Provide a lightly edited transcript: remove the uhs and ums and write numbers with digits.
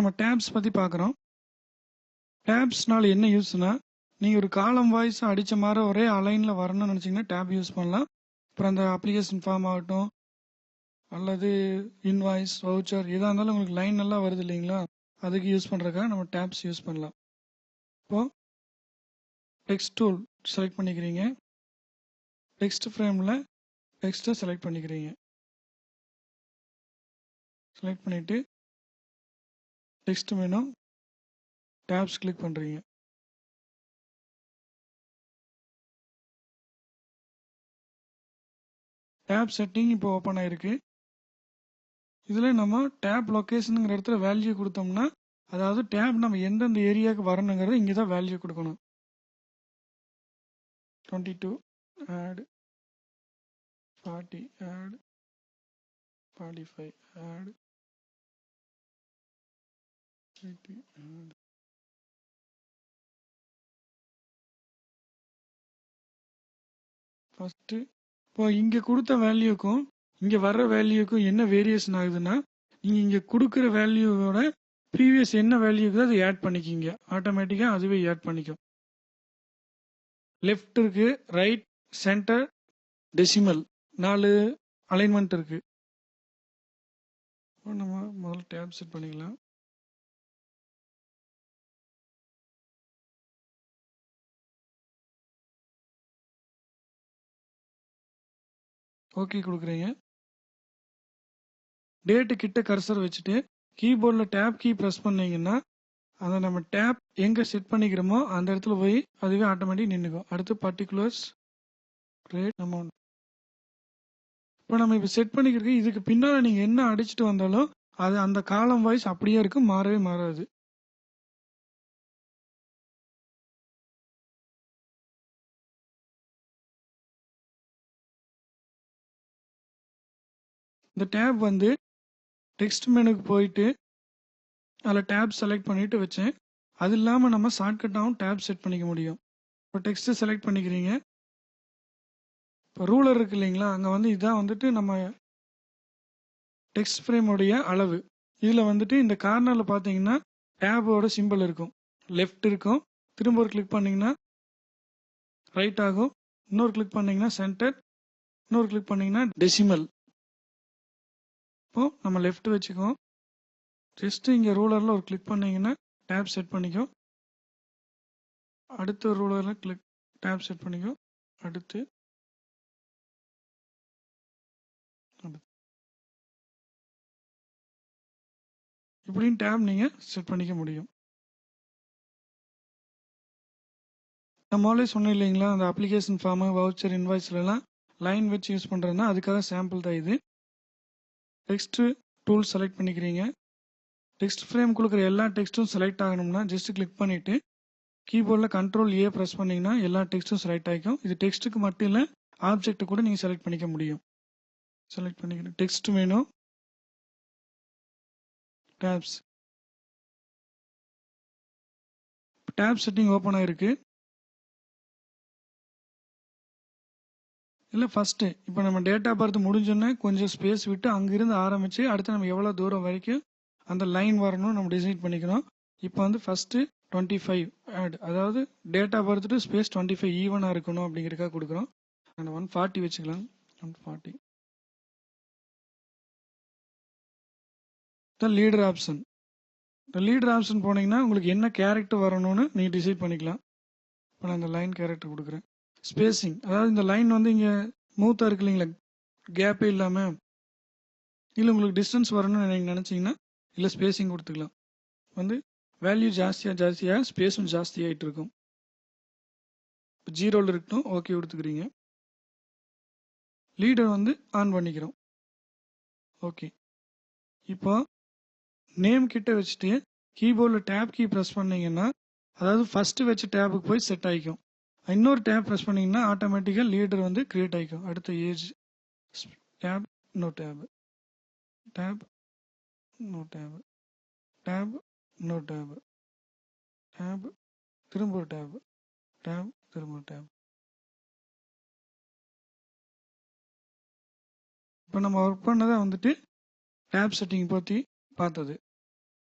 நம்ம டேப்ஸ் பற்றி பார்க்குறோம். டேப்ஸ்னால என்ன யூஸ்னா, நீங்கள் ஒரு காலம் வாய்ஸ் அடித்த மாதிரி ஒரே அலைனில் வரணும்னு நினச்சிங்கன்னா டேப் யூஸ் பண்ணலாம். அப்புறம் அந்த அப்ளிகேஷன் ஃபார்ம் ஆகட்டும் அல்லது இன்வாய்ஸ் வவுச்சர் எதாக இருந்தாலும் உங்களுக்கு லைன் நல்லா வருது இல்லைங்களா, அதுக்கு யூஸ் பண்ணுறதுக்காக நம்ம டேப்ஸ் யூஸ் பண்ணலாம். இப்போது டெக்ஸ்ட் டூல் செலக்ட் பண்ணிக்கிறீங்க. டெக்ஸ்ட் ஃப்ரேமில் டெக்ஸ்ட்டை செலக்ட் பண்ணிக்கிறீங்க. செலக்ட் பண்ணிவிட்டு டெக்ஸ்ட் மெனு டேப்ஸ் கிளிக் பண்ணுறீங்க. டேப் செட்டிங் இப்போ ஓப்பன் ஆகிருக்கு. இதில் நம்ம டேப் லொக்கேஷனுங்கிற இடத்துல வேல்யூ கொடுத்தோம்னா, அதாவது டேப் நம்ம எந்தெந்த ஏரியாவுக்கு வரணுங்கிறது இங்கே தான் வேல்யூ கொடுக்கணும். 22 add 40 add 45 add 80 add. First இப்போ இங்கே கொடுத்த வேல்யூக்கும் இங்கே வர்ற வேல்யூக்கும் என்ன வேரியேஷன் ஆகுதுன்னா, நீங்கள் இங்கே கொடுக்குற வேல்யூவோட ப்ரீவியஸ் என்ன வேல்யூக்கு அதை ஆட் பண்ணிக்கிங்க. ஆட்டோமேட்டிக்காக அதுவே ஆட் பண்ணிக்கும். லெஃப்ட் இருக்கு, ரைட், சென்டர், டெசிமல் 4 அலைன்மெண்ட் இருக்கு. நம்ம முதல்ல டேப் செட் பண்ணிக்கலாம். ஓகே கொடுக்குறீங்க. டேட்டு கிட்ட கர்சர் வச்சுட்டு கீபோர்டில் டேப் கீ ப்ரெஸ் பண்ணீங்கன்னா அதை நம்ம டேப் எங்கே செட் பண்ணிக்கிறோமோ அந்த இடத்துல போய் அதுவே ஆட்டோமேட்டிக் நின்றுக்கும். அடுத்து பர்டிகுலர்ஸ் ரேட் அமௌண்ட். இப்போ நம்ம இப்போ செட் பண்ணிக்கிறதுக்கு இதுக்கு பின்னால் நீங்கள் என்ன அடிச்சுட்டு வந்தாலும் அது அந்த காலம் வாய்ஸ் அப்படியே இருக்கும், மாறவே மாறாது. இந்த டேப் வந்து டெக்ஸ்ட் மெனுக்கு போயிட்டு அதில் டேப் செலக்ட் பண்ணிட்டு வச்சேன். அது இல்லாமல் நம்ம ஷார்ட்கட்டாகவும் டேப் செட் பண்ணிக்க முடியும். இப்போ டெக்ஸ்ட்டு செலக்ட் பண்ணிக்கிறீங்க. இப்போ ரூலர் இருக்கு இல்லைங்களா, அங்கே வந்து இதான் வந்துட்டு நம்ம டெக்ஸ்ட் ஃப்ரேமுடைய அளவு. இதில் வந்துட்டு இந்த கார்னரில் பார்த்தீங்கன்னா டேபோட சிம்பிள் இருக்கும், லெஃப்ட் இருக்கும். திரும்ப ஒரு கிளிக் பண்ணிங்கன்னா ரைட் ஆகும். இன்னொரு கிளிக் பண்ணிங்கன்னா சென்டர், இன்னொரு கிளிக் பண்ணிங்கன்னா டெசிமல். இப்போது நம்ம லெஃப்ட் வச்சுக்குவோம். ஜஸ்ட்டு இங்கே ரூலரில் ஒரு கிளிக் பண்ணிங்கன்னா டேப் செட் பண்ணிக்கும். அடுத்த ரூலரில் கிளிக் டேப் செட் பண்ணிக்கும். அடுத்து இப்படின்னு டேப் நீங்கள் செட் பண்ணிக்க முடியும். நம்மளே சொன்னோம் இல்லைங்களா, அந்த அப்ளிகேஷன் ஃபார்மு வவுச்சர் இன்வாய்ஸ்லாம் லைன் வச்சு யூஸ் பண்ணுறதுனா அதுக்காக சாம்பிள் தான் இது. டெக்ஸ்ட்டு டூல் செலக்ட் பண்ணிக்கிறீங்க. டெக்ஸ்ட் ஃப்ரேம் கொடுக்குற எல்லா டெக்ஸ்ட்டும் செலக்ட் ஆகணும்னா ஜஸ்ட் கிளிக் பண்ணிவிட்டு கீபோர்டில் கண்ட்ரோல் ஏ ப்ரெஸ் பண்ணிங்கன்னா எல்லா டெக்ஸ்ட்டும் செலக்ட் ஆகிக்கும். இது டெக்ஸ்ட்டுக்கு மட்டும் இல்லை, ஆப்ஜெக்ட்டை கூட நீங்கள் செலக்ட் பண்ணிக்க முடியும். செலக்ட் பண்ணிக்கிறேன். Text menu tabs. Tab setting open ஆகிருக்கு. இல்லை ஃபஸ்ட்டு இப்போ நம்ம டேட்டா பார்த்து முடிஞ்சோன்னே கொஞ்சம் ஸ்பேஸ் விட்டு அங்கேருந்து ஆரம்பித்து அடுத்து நம்ம எவ்வளோ தூரம் வரைக்கும் அந்த லைன் வரணும்னு நம்ம டிசைட் பண்ணிக்கணும். இப்போ வந்து ஃபஸ்ட்டு 25 ஆட், அதாவது டேட்டா பார்த்துட்டு ஸ்பேஸ் 25 ஈவனாக இருக்கணும் அப்படிங்கிறதுக்காக கொடுக்குறோம். அந்த 140 வச்சுக்கலாம். 140 த லீடர் ஆப்ஷன். இந்த லீடர் ஆப்ஷன் போனீங்கன்னா உங்களுக்கு என்ன கேரக்டர் வரணும்னு நீங்கள் டிசைட் பண்ணிக்கலாம். இப்போ நான் இந்த லைன் கேரக்டர் கொடுக்குறேன். ஸ்பேசிங், அதாவது இந்த லைன் வந்து இங்கே ஸ்மூத்தாக இருக்கு இல்லைங்களா, கேப்பே இல்லாமல். இல்லை உங்களுக்கு டிஸ்டன்ஸ் வரணும்னு நீங்கள் நினச்சிங்கன்னா இல்லை ஸ்பேசிங் கொடுத்துக்கலாம். வந்து வேல்யூ ஜாஸ்தியாக ஸ்பேஸும் ஜாஸ்தியாகிட்டு இருக்கும். இப்போ 0ல் இருக்கட்டும், ஓகே கொடுத்துக்கிறீங்க. லீடர் வந்து ஆன் பண்ணிக்கிறோம். ஓகே. இப்போ நேம் கிட்ட வச்சுட்டு கீபோர்டில் டேப் கீ ப்ரெஸ் பண்ணிங்கன்னா, அதாவது ஃபஸ்ட்டு வச்ச டேபுக்கு போய் செட் ஆகிக்கும். இன்னொரு டேப் ப்ரெஸ் பண்ணிங்கன்னா ஆட்டோமேட்டிக்காக லீடர் வந்து க்ரியேட் ஆகிக்கும். அடுத்த ஏஜ் டேப், இன்னொரு டேபு, டேப், இன்னொரு டேபு, டேப், இன்னொரு டேபு, டேப், திரும்ப ஒரு டேபு, டேப், திரும்ப ஒரு டேப். இப்போ நம்ம ஒர்க் பண்ணதை வந்துட்டு டேப் செட்டிங் பற்றி பார்த்தது.